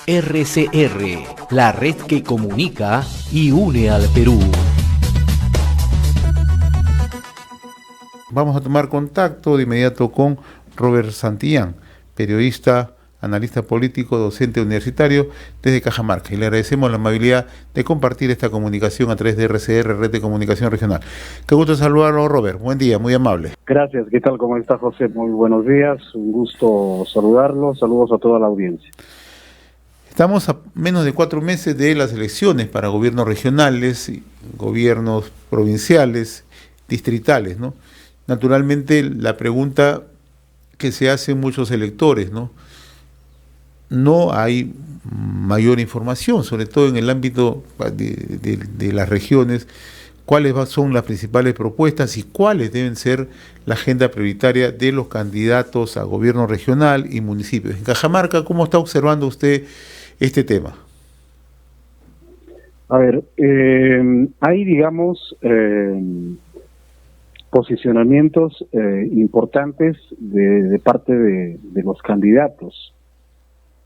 RCR, la red que comunica y une al Perú. Vamos a tomar contacto de inmediato con Robert Santillán, periodista, analista político, docente universitario desde Cajamarca, y le agradecemos la amabilidad de compartir esta comunicación a través de RCR, Red de Comunicación Regional. Qué gusto saludarlo, Robert. Buen día, muy amable. Gracias. ¿Qué tal? ¿Cómo está, José? Muy buenos días. Un gusto saludarlo. Saludos a toda la audiencia. Estamos a menos de 4 meses de las elecciones para gobiernos regionales, gobiernos provinciales, distritales, ¿no? Naturalmente, la pregunta que se hacen muchos electores, ¿no? No hay mayor información, sobre todo en el ámbito de las regiones, cuáles son las principales propuestas y cuáles deben ser la agenda prioritaria de los candidatos a gobierno regional y municipios. En Cajamarca, ¿cómo está observando usted este tema? A ver, hay, digamos, posicionamientos importantes de parte de los candidatos.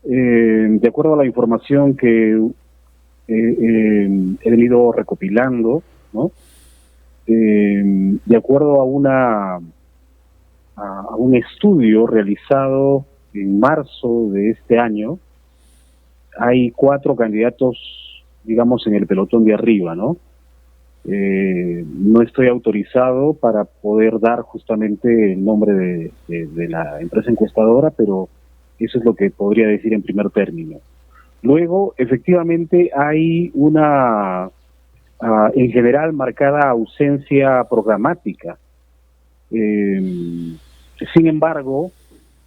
De acuerdo a la información que he venido recopilando, ¿no? De acuerdo a un estudio realizado en marzo de este año, hay 4 candidatos, digamos, en el pelotón de arriba, ¿no? No estoy autorizado para poder dar justamente el nombre de la empresa encuestadora, pero eso es lo que podría decir en primer término. Luego, efectivamente, hay una, en general, marcada ausencia programática. Sin embargo,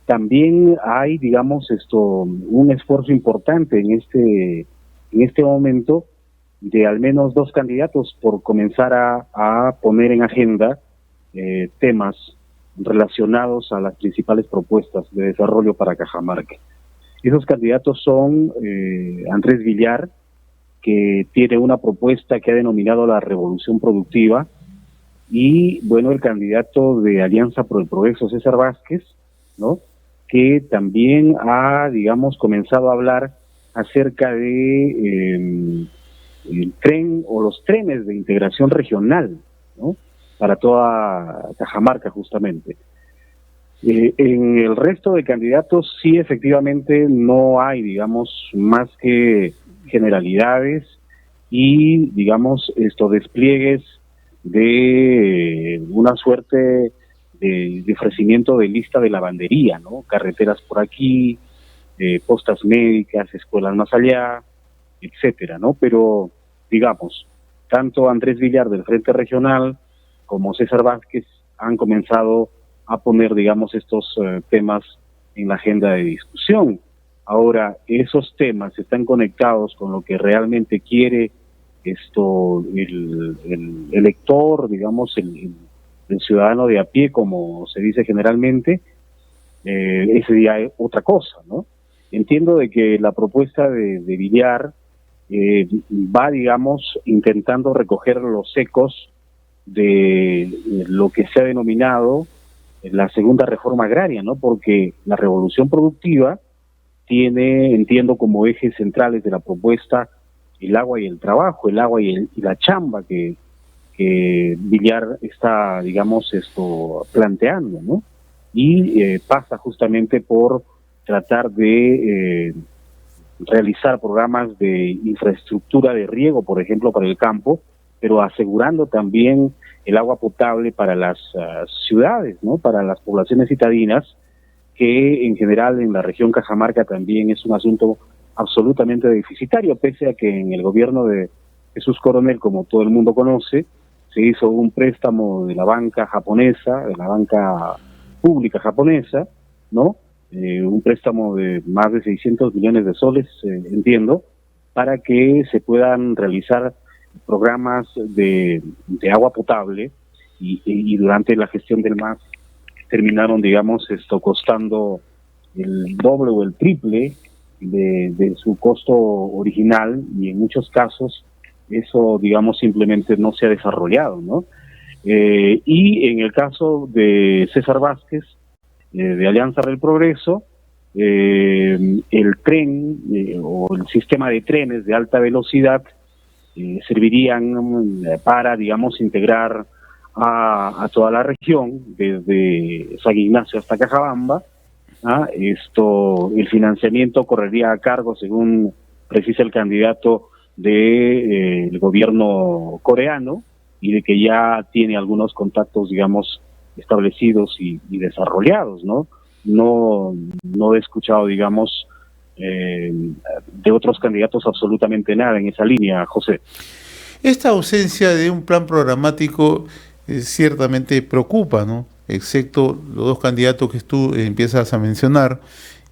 también hay, digamos, un esfuerzo importante en este momento de al menos 2 candidatos por comenzar a poner en agenda temas relacionados a las principales propuestas de desarrollo para Cajamarca. Esos candidatos son Andrés Villar, que tiene una propuesta que ha denominado la revolución productiva, y bueno, el candidato de Alianza por el Progreso, César Vázquez, ¿no?, que también ha, digamos, comenzado a hablar acerca de el tren o los trenes de integración regional, ¿no?, para toda Cajamarca, justamente. En el resto de candidatos sí, efectivamente, no hay, digamos, más que generalidades y, digamos, despliegues de una suerte de ofrecimiento de lista de lavandería, ¿no? Carreteras por aquí, postas médicas, escuelas más allá, etcétera, ¿no? Pero, digamos, tanto Andrés Villar del Frente Regional como César Vázquez han comenzado a poner, digamos, estos temas en la agenda de discusión. Ahora, esos temas están conectados con lo que realmente quiere el elector, digamos, el ciudadano de a pie, como se dice generalmente. Ese sería otra cosa, ¿no? Entiendo de que la propuesta de Villar va, digamos, intentando recoger los ecos de lo que se ha denominado la segunda reforma agraria, ¿no? Porque la revolución productiva tiene, entiendo, como ejes centrales de la propuesta el agua y el trabajo, el agua y la chamba que Villar está, digamos, planteando, ¿no? Y pasa justamente por tratar de realizar programas de infraestructura de riego, por ejemplo, para el campo, pero asegurando también el agua potable para las ciudades, ¿no?, para las poblaciones citadinas, que en general en la región Cajamarca también es un asunto absolutamente deficitario, pese a que en el gobierno de Jesús Coronel, como todo el mundo conoce, se hizo un préstamo de la banca japonesa, de la banca pública japonesa, ¿no?, un préstamo de más de 600 millones de soles, entiendo, para que se puedan realizar programas de agua potable, y durante la gestión del MAS terminaron, digamos, costando el doble o el triple de su costo original, y en muchos casos eso, digamos, simplemente no se ha desarrollado, ¿no? Y en el caso de César Vázquez, de Alianza del Progreso, el tren o el sistema de trenes de alta velocidad servirían para, digamos, integrar a toda la región, desde San Ignacio hasta Cajabamba. El financiamiento correría a cargo, según precisa el candidato, del gobierno coreano, y de que ya tiene algunos contactos, digamos, establecidos y desarrollados, ¿no? No he escuchado, digamos, de otros candidatos absolutamente nada en esa línea, José. Esta ausencia de un plan programático ciertamente preocupa, ¿no? Excepto los dos candidatos que tú empiezas a mencionar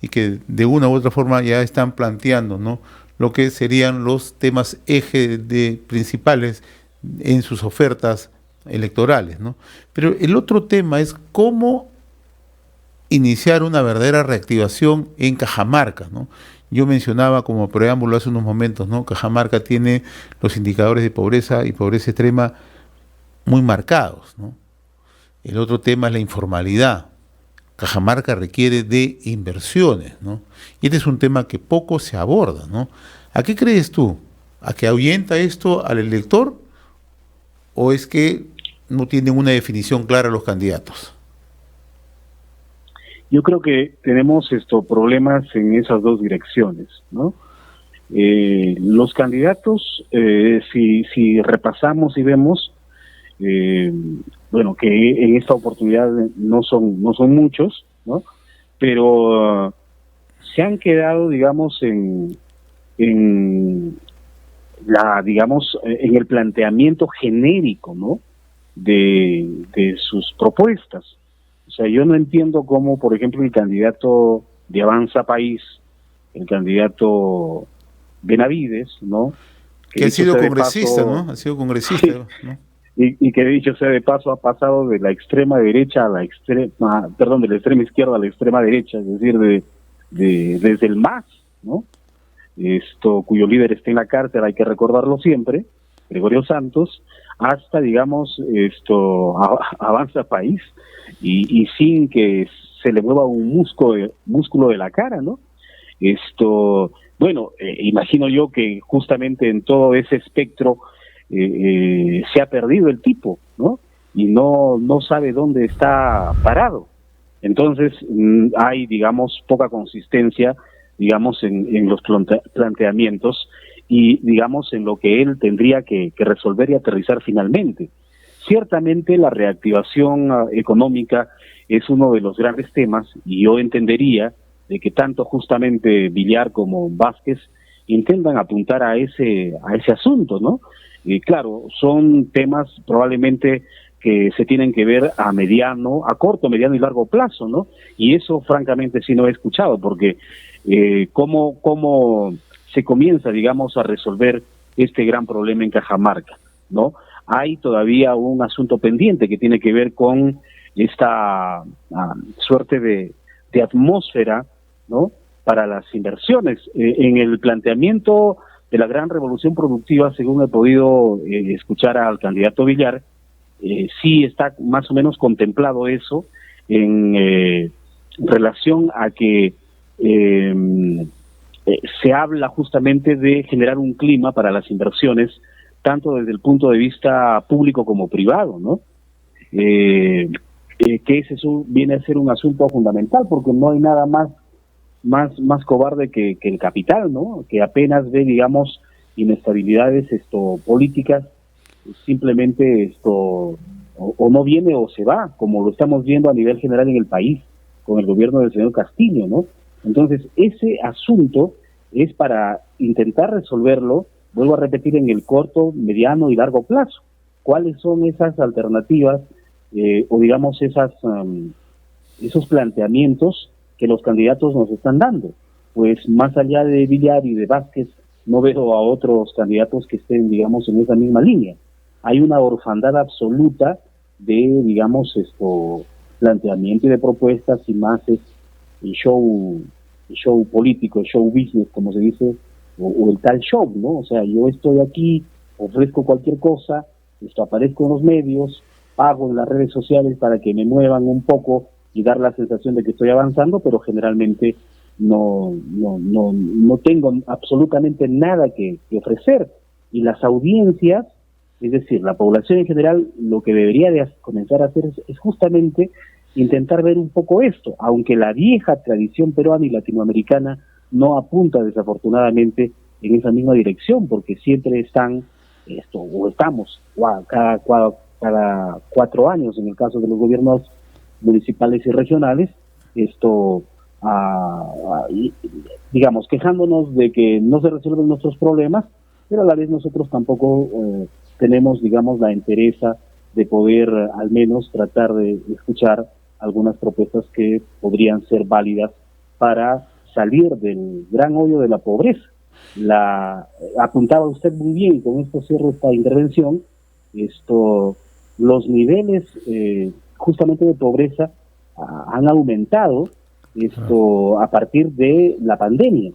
y que de una u otra forma ya están planteando, ¿no?, lo que serían los temas eje principales en sus ofertas electorales, ¿no? Pero el otro tema es cómo iniciar una verdadera reactivación en Cajamarca, ¿no? Yo mencionaba como preámbulo hace unos momentos, ¿no?, Cajamarca tiene los indicadores de pobreza y pobreza extrema muy marcados, ¿no? El otro tema es la informalidad. Cajamarca requiere de inversiones, ¿no? Y este es un tema que poco se aborda, ¿no? ¿A qué crees tú? ¿A que ahuyenta esto al elector o es que no tienen una definición clara los candidatos? Yo creo que tenemos problemas en esas dos direcciones, ¿no? Los candidatos, si repasamos y vemos, bueno, que en esta oportunidad no son muchos, ¿no? Pero se han quedado, digamos, en el planteamiento genérico, ¿no?, de sus propuestas. O sea, yo no entiendo cómo, por ejemplo, el candidato de Avanza País, el candidato Benavides, ¿no?, que ha sido congresista, ¿no? Ha sido congresista, ¿no? Y que, dicho sea de paso, ha pasado de la extrema derecha a la extrema, perdón, de la extrema izquierda a la extrema derecha, es decir, desde el MAS, ¿no?, cuyo líder está en la cárcel, hay que recordarlo siempre, Gregorio Santos, hasta, digamos, Avanza País, y sin que se le mueva un músculo de la cara, ¿no? Bueno, imagino yo que justamente en todo ese espectro se ha perdido el tipo, ¿no? Y no sabe dónde está parado. Entonces hay, digamos, poca consistencia, digamos, en los planteamientos y, digamos, en lo que él tendría que resolver y aterrizar finalmente. Ciertamente la reactivación económica es uno de los grandes temas, y yo entendería de que tanto justamente Villar como Vázquez intentan apuntar a ese asunto, ¿no? Claro, son temas probablemente que se tienen que ver a corto, mediano y largo plazo, ¿no? Y eso francamente sí no he escuchado, porque cómo se comienza, digamos, a resolver este gran problema en Cajamarca, ¿no? Hay todavía un asunto pendiente que tiene que ver con esta suerte de atmósfera, ¿no?, para las inversiones. En el planteamiento de la gran revolución productiva, según he podido escuchar al candidato Villar, sí está más o menos contemplado eso en relación a que se habla justamente de generar un clima para las inversiones, tanto desde el punto de vista público como privado, ¿no? Que eso viene a ser un asunto fundamental, porque no hay nada más cobarde que el capital, ¿no?, que apenas ve, digamos, inestabilidades políticas, simplemente o no viene o se va, como lo estamos viendo a nivel general en el país con el gobierno del señor Castillo, ¿no? Entonces, ese asunto es para intentar resolverlo, vuelvo a repetir, en el corto, mediano y largo plazo. ¿Cuáles son esas alternativas o digamos esos planteamientos que los candidatos nos están dando? Pues más allá de Villar y de Vázquez, no veo a otros candidatos que estén, digamos, en esa misma línea. Hay una orfandad absoluta de, digamos, planteamiento y de propuestas, y más es el show político, el show business, como se dice, o el tal show, ¿no? O sea, yo estoy aquí, ofrezco cualquier cosa, aparezco en los medios, pago en las redes sociales para que me muevan un poco y dar la sensación de que estoy avanzando, pero generalmente no tengo absolutamente nada que ofrecer. Y las audiencias, es decir, la población en general, lo que debería de comenzar a hacer es justamente intentar ver un poco esto, aunque la vieja tradición peruana y latinoamericana no apunta desafortunadamente en esa misma dirección, porque siempre estamos cada 4 años, en el caso de los gobiernos municipales y regionales, digamos, quejándonos de que no se resuelven nuestros problemas, pero a la vez nosotros tampoco tenemos, digamos, la entereza de poder al menos tratar de escuchar algunas propuestas que podrían ser válidas para salir del gran hoyo de la pobreza. Apuntaba usted muy bien, con esto cierro esta intervención, los niveles justamente de pobreza han aumentado a partir de la pandemia,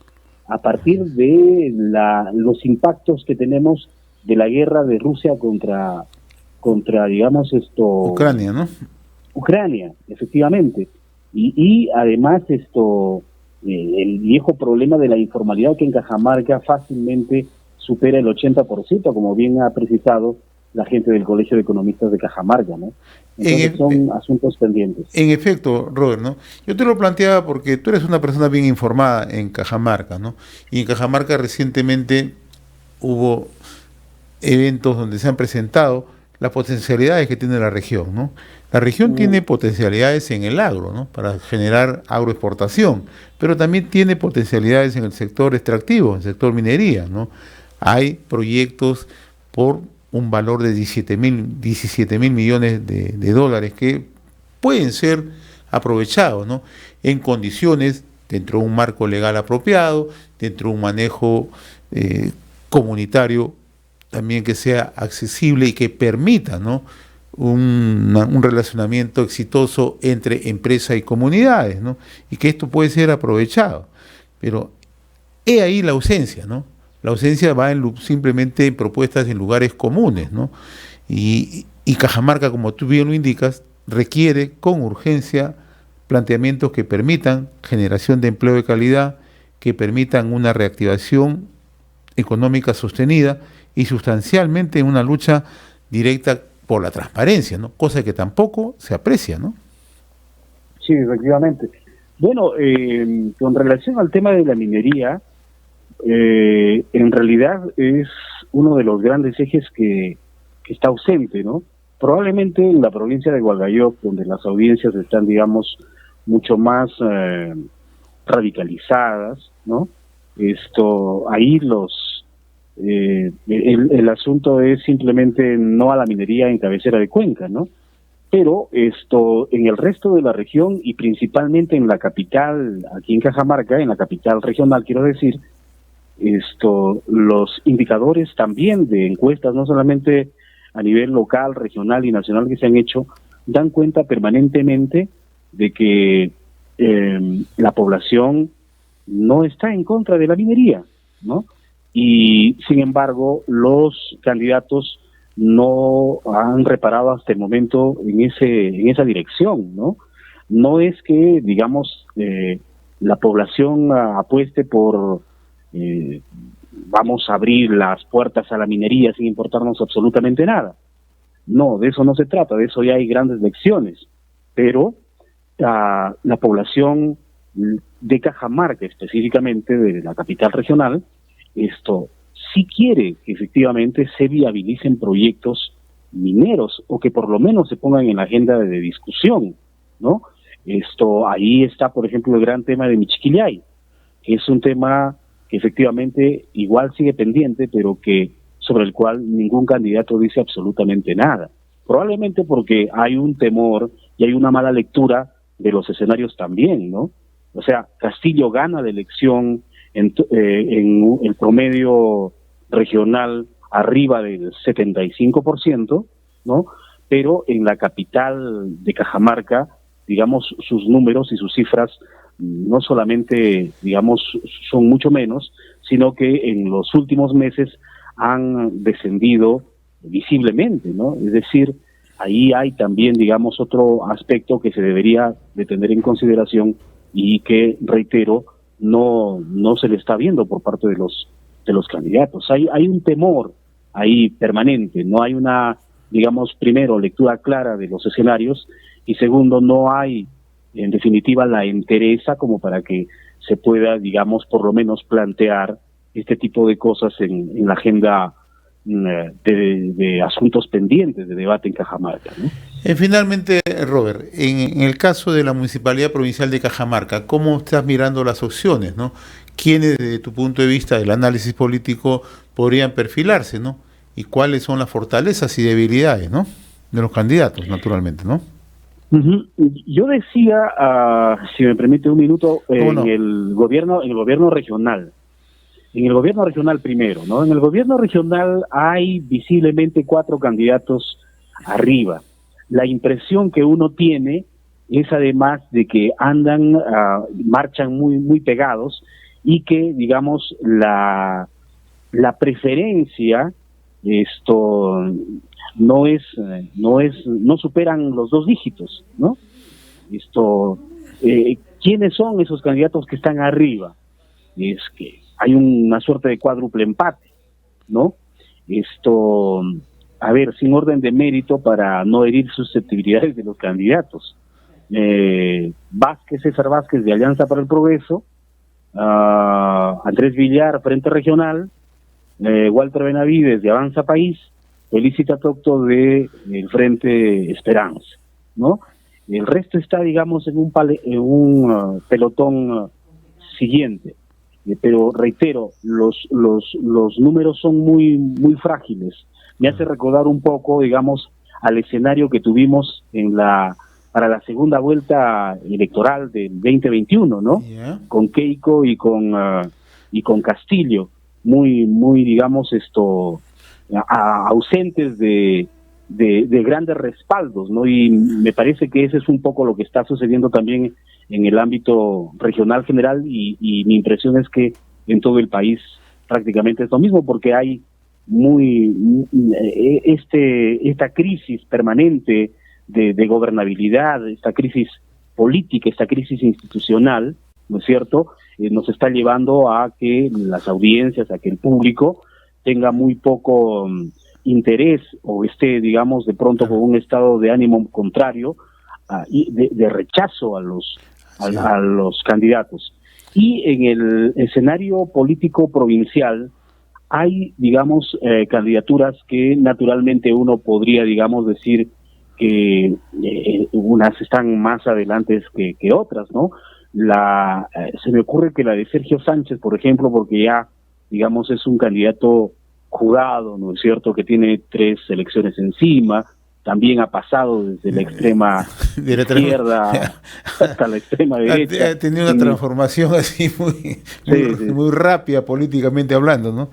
a partir de los impactos que tenemos de la guerra de Rusia contra digamos Ucrania, ¿no? Ucrania, efectivamente, y además el viejo problema de la informalidad, que en Cajamarca fácilmente supera el 80%, como bien ha precisado la gente del Colegio de Economistas de Cajamarca, ¿no? Entonces son asuntos pendientes. En efecto, Robert, ¿no? Yo te lo planteaba porque tú eres una persona bien informada en Cajamarca, ¿no? Y en Cajamarca recientemente hubo eventos donde se han presentado las potencialidades que tiene la región, ¿no? La región tiene potencialidades en el agro, ¿no? Para generar agroexportación, pero también tiene potencialidades en el sector extractivo, en el sector minería, ¿no? Hay proyectos por un valor de 17 mil millones de dólares que pueden ser aprovechados, ¿no? En condiciones, dentro de un marco legal apropiado, dentro de un manejo comunitario también que sea accesible y que permita, ¿no?, un relacionamiento exitoso entre empresa y comunidades, ¿no? Y que esto puede ser aprovechado. Pero he ahí la ausencia, ¿no? La ausencia va simplemente en propuestas en lugares comunes, ¿no? Y Cajamarca, como tú bien lo indicas, requiere con urgencia planteamientos que permitan generación de empleo de calidad, que permitan una reactivación económica sostenida y sustancialmente una lucha directa por la transparencia, ¿no? Cosa que tampoco se aprecia, ¿no? Sí, efectivamente. Bueno, con relación al tema de la minería, en realidad es uno de los grandes ejes que está ausente, ¿no? Probablemente en la provincia de Hualgayoc, donde las audiencias están, digamos, mucho más radicalizadas, ¿no? Ahí el asunto es simplemente no a la minería en cabecera de cuenca, ¿no? Pero en el resto de la región y principalmente en la capital, aquí en Cajamarca, en la capital regional, quiero decir, los indicadores también de encuestas, no solamente a nivel local, regional y nacional que se han hecho, dan cuenta permanentemente de que la población no está en contra de la minería, ¿no? Y sin embargo los candidatos no han reparado hasta el momento en esa dirección, ¿no? No es que, digamos, la población apueste por vamos a abrir las puertas a la minería sin importarnos absolutamente nada. No, de eso no se trata, de eso ya hay grandes lecciones, pero la población de Cajamarca, específicamente de la capital regional, sí quiere que efectivamente se viabilicen proyectos mineros o que por lo menos se pongan en la agenda de discusión, ¿no? Ahí está, por ejemplo, el gran tema de Michiquillay, que es un tema que efectivamente igual sigue pendiente, pero que sobre el cual ningún candidato dice absolutamente nada. Probablemente porque hay un temor y hay una mala lectura de los escenarios también, ¿no? O sea, Castillo gana la elección en el promedio regional arriba del 75%, ¿no? Pero en la capital de Cajamarca, digamos, sus números y sus cifras no solamente, digamos, son mucho menos, sino que en los últimos meses han descendido visiblemente, ¿no? Es decir, ahí hay también, digamos, otro aspecto que se debería de tener en consideración y que, reitero, no se le está viendo por parte de los candidatos. Hay un temor ahí permanente, no hay una, digamos, primero, lectura clara de los escenarios, y segundo, no hay, en definitiva, la entereza como para que se pueda, digamos, por lo menos plantear este tipo de cosas en la agenda de asuntos pendientes de debate en Cajamarca, ¿no? Finalmente, Robert, en el caso de la Municipalidad Provincial de Cajamarca, ¿cómo estás mirando las opciones, ¿no? ¿Quiénes, desde tu punto de vista del análisis político, podrían perfilarse, ¿no? Y cuáles son las fortalezas y debilidades, ¿no?, de los candidatos, naturalmente, ¿no? Yo decía, si me permite un minuto, en el gobierno regional. En el gobierno regional primero, ¿no? En el gobierno regional hay visiblemente 4 candidatos arriba. La impresión que uno tiene es, además de que marchan muy pegados, y que, digamos, la preferencia no superan los 2 dígitos, ¿no? ¿Quiénes son esos candidatos que están arriba? Es que hay una suerte de cuádruple empate, ¿no? A ver, sin orden de mérito, para no herir susceptibilidades de los candidatos. César Vázquez, de Alianza para el Progreso, Andrés Villar, Frente Regional, Walter Benavides, de Avanza País, Felicita Tocto, de el Frente Esperanza, ¿no? El resto está, digamos, en un pelotón siguiente. Pero reitero, los números son muy frágiles. Me hace recordar un poco, digamos, al escenario que tuvimos para la segunda vuelta electoral del 2021, ¿no? Yeah. Con Keiko y con Castillo, muy digamos, ausentes de grandes respaldos, ¿no? Y me parece que ese es un poco lo que está sucediendo también en el ámbito regional general, y mi impresión es que en todo el país prácticamente es lo mismo, porque hay esta crisis permanente de gobernabilidad, esta crisis política, esta crisis institucional, ¿no es cierto?, nos está llevando a que las audiencias, a que el público tenga muy poco interés, o esté, digamos, de pronto con un estado de ánimo contrario, y de rechazo a los candidatos. Y en el escenario político provincial hay, digamos, candidaturas que naturalmente uno podría, digamos, decir que unas están más adelante que otras, ¿no? Se me ocurre que la de Sergio Sánchez, por ejemplo, porque ya, digamos, es un candidato jugado, ¿no es cierto?, que tiene 3 elecciones encima. También ha pasado desde la extrema izquierda hasta la extrema derecha. Ha tenido una transformación así muy rápida políticamente hablando, ¿no?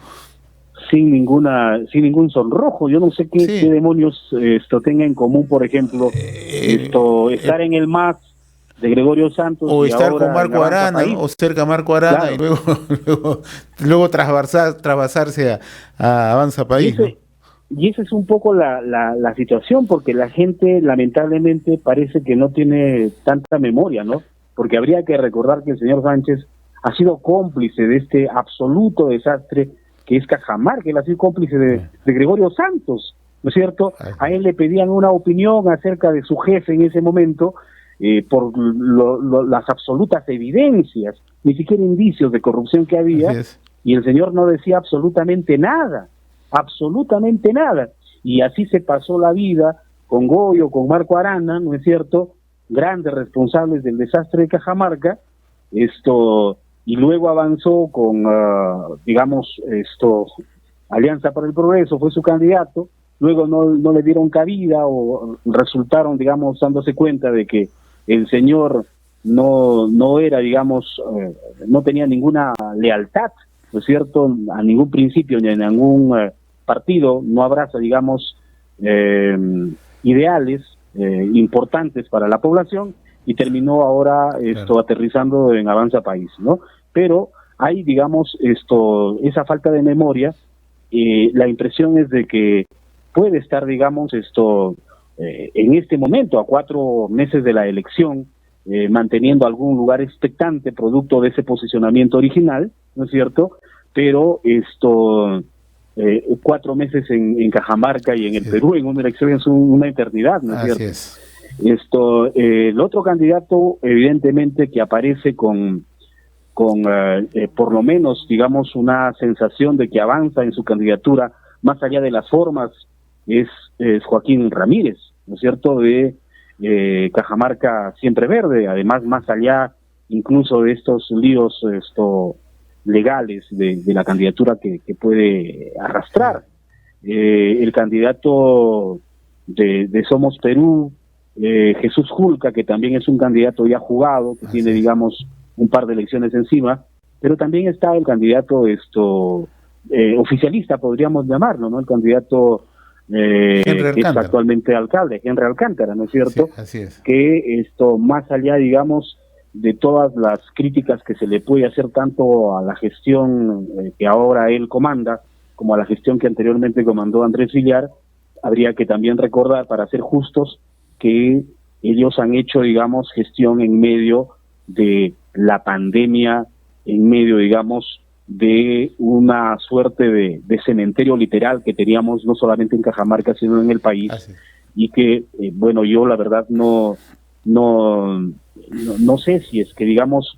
Sin ningún sonrojo. Yo no sé qué demonios tenga en común, por ejemplo, estar en el MAS de Gregorio Santos, o estar con Marco Arana, o cerca a Marco Arana, claro, y luego trasvasarse a Avanza País, ¿no? Y esa es un poco la situación, porque la gente lamentablemente parece que no tiene tanta memoria, ¿no? Porque habría que recordar que el señor Sánchez ha sido cómplice de este absoluto desastre que es Cajamarca. Él ha sido cómplice de Gregorio Santos, ¿no es cierto? A él le pedían una opinión acerca de su jefe en ese momento, por las absolutas evidencias, ni siquiera indicios de corrupción que había, y el señor no decía absolutamente nada. Y así se pasó la vida con Goyo, con Marco Arana, ¿no es cierto?, grandes responsables del desastre de Cajamarca, y luego avanzó con, digamos, Alianza para el Progreso, fue su candidato, luego no le dieron cabida, o resultaron, digamos, dándose cuenta de que el señor no era, digamos, no tenía ninguna lealtad, ¿no es cierto?, a ningún principio ni a ningún partido, no abraza, digamos, ideales importantes para la población, y terminó ahora aterrizando en Avanza País, ¿no? Pero hay, digamos, esa falta de memoria. La impresión es de que puede estar, digamos, en este momento, a 4 meses de la elección, manteniendo algún lugar expectante producto de ese posicionamiento original, ¿no es cierto? Pero 4 meses en Cajamarca y en el Perú en una elección es una eternidad, ¿no es cierto? Es. El otro candidato, evidentemente, que aparece con por lo menos, digamos, una sensación de que avanza en su candidatura, más allá de las formas, es Joaquín Ramírez, ¿no es cierto?, de Cajamarca Siempre Verde, además, más allá incluso de estos líos legales de la candidatura que puede arrastrar. El candidato de Somos Perú, Jesús Julca, que también es un candidato ya jugado, que tiene, digamos, un par de elecciones encima, pero también está el candidato oficialista, podríamos llamarlo, ¿no? El candidato que es actualmente alcalde, Henry Alcántara, ¿no es cierto? Sí, así es. Que más allá, digamos, de todas las críticas que se le puede hacer tanto a la gestión que ahora él comanda, como a la gestión que anteriormente comandó Andrés Villar, habría que también recordar, para ser justos, que ellos han hecho, digamos, gestión en medio de la pandemia, en medio, digamos, de una suerte de cementerio literal que teníamos no solamente en Cajamarca, sino en el país. Y que, bueno, yo la verdad no sé si es que, digamos,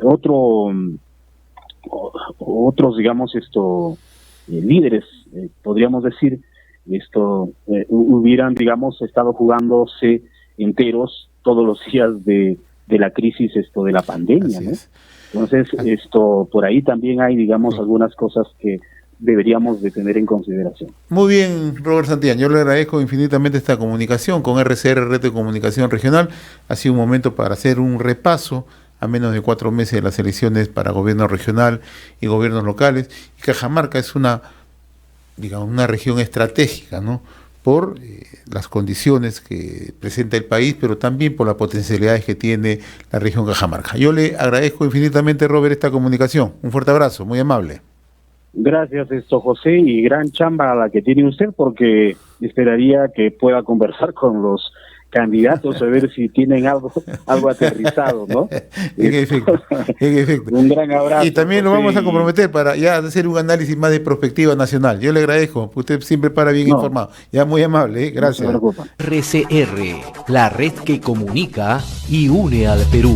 otros, digamos, líderes, podríamos decir, hubieran, digamos, estado jugándose enteros todos los días de la crisis de la pandemia, ¿no? Entonces, por ahí también hay, digamos, algunas cosas que deberíamos de tener en consideración. Muy bien, Robert Santillán, yo le agradezco infinitamente esta comunicación con RCR, Red de Comunicación Regional. Ha sido un momento para hacer un repaso a menos de 4 meses de las elecciones para gobierno regional y gobiernos locales. Y Cajamarca es una región estratégica, ¿no?, por las condiciones que presenta el país, pero también por las potencialidades que tiene la región Cajamarca. Yo le agradezco infinitamente, Robert, esta comunicación. Un fuerte abrazo, muy amable. Gracias, José, y gran chamba la que tiene usted, porque esperaría que pueda conversar con los candidatos a ver si tienen algo aterrizado, ¿no? En efecto. Un gran abrazo. Y también lo vamos a comprometer para ya hacer un análisis más de perspectiva nacional. Yo le agradezco, usted siempre para bien informado. Ya, muy amable, gracias. RCR, la red que comunica y une al Perú.